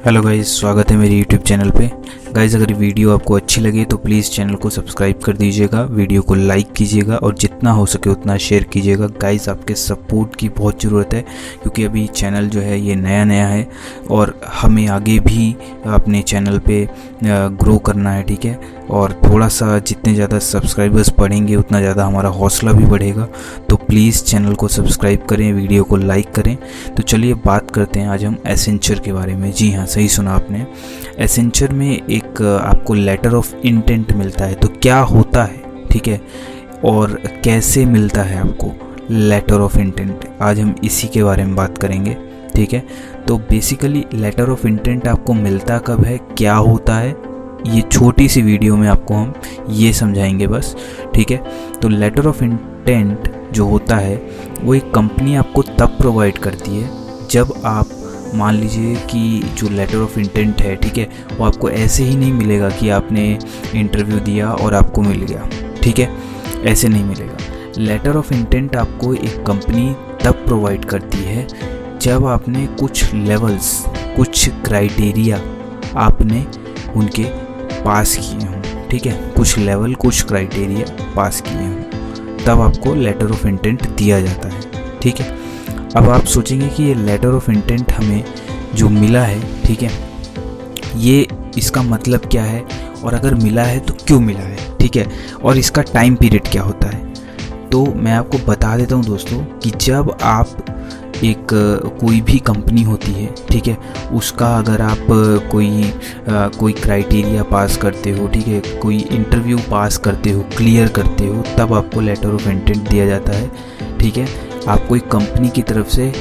Hello guys, स्वागत है मेरे यूट्यूब चैनल पे। गाइस, अगर वीडियो आपको अच्छी लगे तो प्लीज़ चैनल को सब्सक्राइब कर दीजिएगा, वीडियो को लाइक कीजिएगा और जितना हो सके उतना शेयर कीजिएगा। गाइस, आपके सपोर्ट की बहुत ज़रूरत है क्योंकि अभी चैनल जो है ये नया है और हमें आगे भी अपने चैनल पे ग्रो करना है, ठीक है। और थोड़ा सा जितने ज़्यादा सब्सक्राइबर्स बढ़ेंगे उतना ज़्यादा हमारा हौसला भी बढ़ेगा। तो प्लीज़ चैनल को सब्सक्राइब करें, वीडियो को लाइक करें। तो चलिए बात करते हैं आज हम एसेंचर के बारे में। जी हाँ, सही सुना आपने। एसेंचर में एक आपको लेटर ऑफ इंटेंट मिलता है। तो क्या होता है, ठीक है, और कैसे मिलता है आपको लेटर ऑफ इंटेंट, आज हम इसी के बारे में बात करेंगे, ठीक है। तो बेसिकली लेटर ऑफ इंटेंट आपको मिलता कब है, क्या होता है, ये छोटी सी वीडियो में आपको हम ये समझाएंगे बस, ठीक है। तो लेटर ऑफ इंटेंट जो होता है वो एक कंपनी आपको तब प्रोवाइड करती है जब आप मान लीजिए कि जो लेटर ऑफ इंटेंट है, ठीक है, वो आपको ऐसे ही नहीं मिलेगा कि आपने इंटरव्यू दिया और आपको मिल गया, ठीक है, ऐसे नहीं मिलेगा। लेटर ऑफ इंटेंट आपको एक कंपनी तब प्रोवाइड करती है जब आपने कुछ लेवल्स, कुछ क्राइटेरिया आपने उनके पास किए हों, ठीक है, कुछ लेवल, कुछ क्राइटेरिया पास किए हों, तब आपको लेटर ऑफ इंटेंट दिया जाता है, ठीक है। अब आप सोचेंगे कि ये लेटर ऑफ इंटेंट हमें जो मिला है, ठीक है, ये इसका मतलब क्या है और अगर मिला है तो क्यों मिला है, ठीक है, और इसका टाइम पीरियड क्या होता है। तो मैं आपको बता देता हूँ दोस्तों कि जब आप एक कोई भी कंपनी होती है, ठीक है, उसका अगर आप कोई क्राइटेरिया पास करते हो, ठीक है, कोई इंटरव्यू पास करते हो, क्लियर करते हो, तब आपको लेटर ऑफ इंटेंट दिया जाता है, ठीक है। आपको एक कंपनी की तरफ से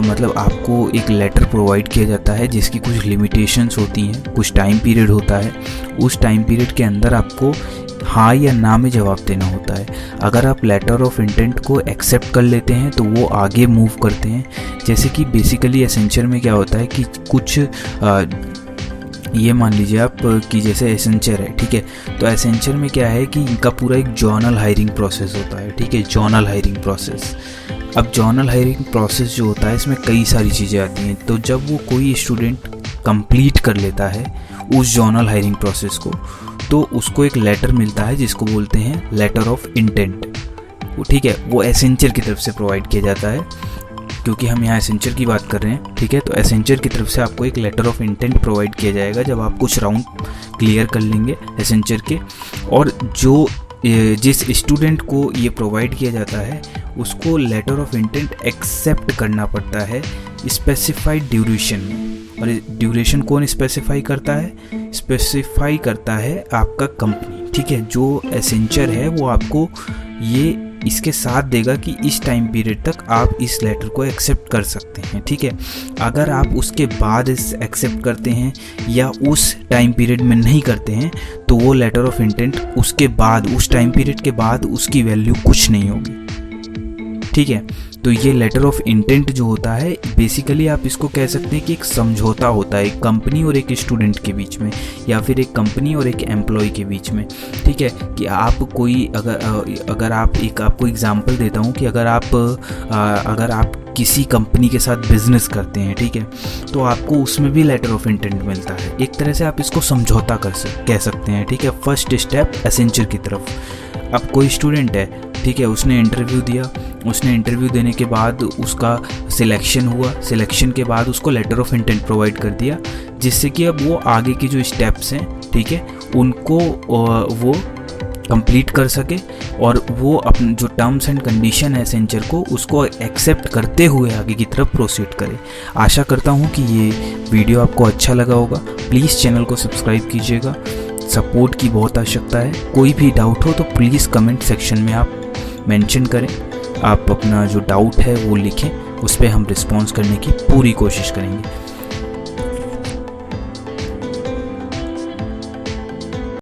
मतलब आपको एक लेटर प्रोवाइड किया जाता है जिसकी कुछ लिमिटेशंस होती हैं, कुछ टाइम पीरियड होता है। उस टाइम पीरियड के अंदर आपको हाँ या ना में जवाब देना होता है। अगर आप लेटर ऑफ इंटेंट को एक्सेप्ट कर लेते हैं तो वो आगे मूव करते हैं। जैसे कि बेसिकली एसेंचर में क्या होता है कि कुछ ये मान लीजिए आप कि जैसे एसेंचर है, ठीक है, तो एसेंचर में क्या है कि इनका पूरा एक जर्नल हायरिंग प्रोसेस होता है, ठीक है, जर्नल हायरिंग प्रोसेस। अब जर्नल हायरिंग प्रोसेस जो होता है इसमें कई सारी चीज़ें आती हैं। तो जब वो कोई स्टूडेंट कंप्लीट कर लेता है उस जर्नल हायरिंग प्रोसेस को, तो उसको एक लेटर मिलता है जिसको बोलते हैं लेटर ऑफ इंटेंट, ठीक है। वो एसेंचर की तरफ से प्रोवाइड किया जाता है क्योंकि हम यहाँ एसेंचर की बात कर रहे हैं, ठीक है। तो एसेंचर की तरफ से आपको एक लेटर ऑफ इंटेंट प्रोवाइड किया जाएगा जब आप कुछ राउंड क्लियर कर लेंगे एसेंचर के। और जिस स्टूडेंट को ये प्रोवाइड किया जाता है उसको लेटर ऑफ इंटेंट एक्सेप्ट करना पड़ता है स्पेसिफाइड ड्यूरेशन में। और ड्यूरेशन कौन स्पेसिफाई करता है? स्पेसिफाई करता है आपका कंपनी, ठीक है। जो एसेंचर है वो आपको ये इसके साथ देगा कि इस टाइम पीरियड तक आप इस लेटर को एक्सेप्ट कर सकते हैं, ठीक है। अगर आप उसके बाद इस एक्सेप्ट करते हैं या उस टाइम पीरियड में नहीं करते हैं तो वो लेटर ऑफ इंटेंट उसके बाद, उस टाइम पीरियड के बाद उसकी वैल्यू कुछ नहीं होगी, ठीक है। तो ये लेटर ऑफ इंटेंट जो होता है बेसिकली आप इसको कह सकते हैं कि एक समझौता होता है एक कंपनी और एक स्टूडेंट के बीच में, या फिर एक कंपनी और एक एम्प्लॉय के बीच में, ठीक है। कि आप कोई अगर आप आपको एग्जांपल देता हूँ कि अगर आप किसी कंपनी के साथ बिजनेस करते हैं, ठीक है, तो आपको उसमें भी लेटर ऑफ इंटेंट मिलता है। एक तरह से आप इसको समझौता कह सकते हैं, ठीक है। फर्स्ट स्टेप एसेंचर की तरफ। अब कोई स्टूडेंट है, ठीक है, उसने इंटरव्यू दिया, उसने इंटरव्यू देने के बाद उसका सिलेक्शन हुआ, सिलेक्शन के बाद उसको लेटर ऑफ इंटेंट प्रोवाइड कर दिया जिससे कि अब वो आगे की जो स्टेप्स हैं, ठीक है, उनको वो कंप्लीट कर सके और वो अपने जो टर्म्स एंड कंडीशन है एसेंचर को उसको एक्सेप्ट करते हुए आगे की तरफ प्रोसीड करे। आशा करता हूँ कि ये वीडियो आपको अच्छा लगा होगा। प्लीज़ चैनल को सब्सक्राइब कीजिएगा, सपोर्ट की बहुत आवश्यकता है। कोई भी डाउट हो तो प्लीज़ कमेंट सेक्शन में आप मेंशन करें, आप अपना जो डाउट है वो लिखें, उस पर हम रिस्पॉन्स करने की पूरी कोशिश करेंगे।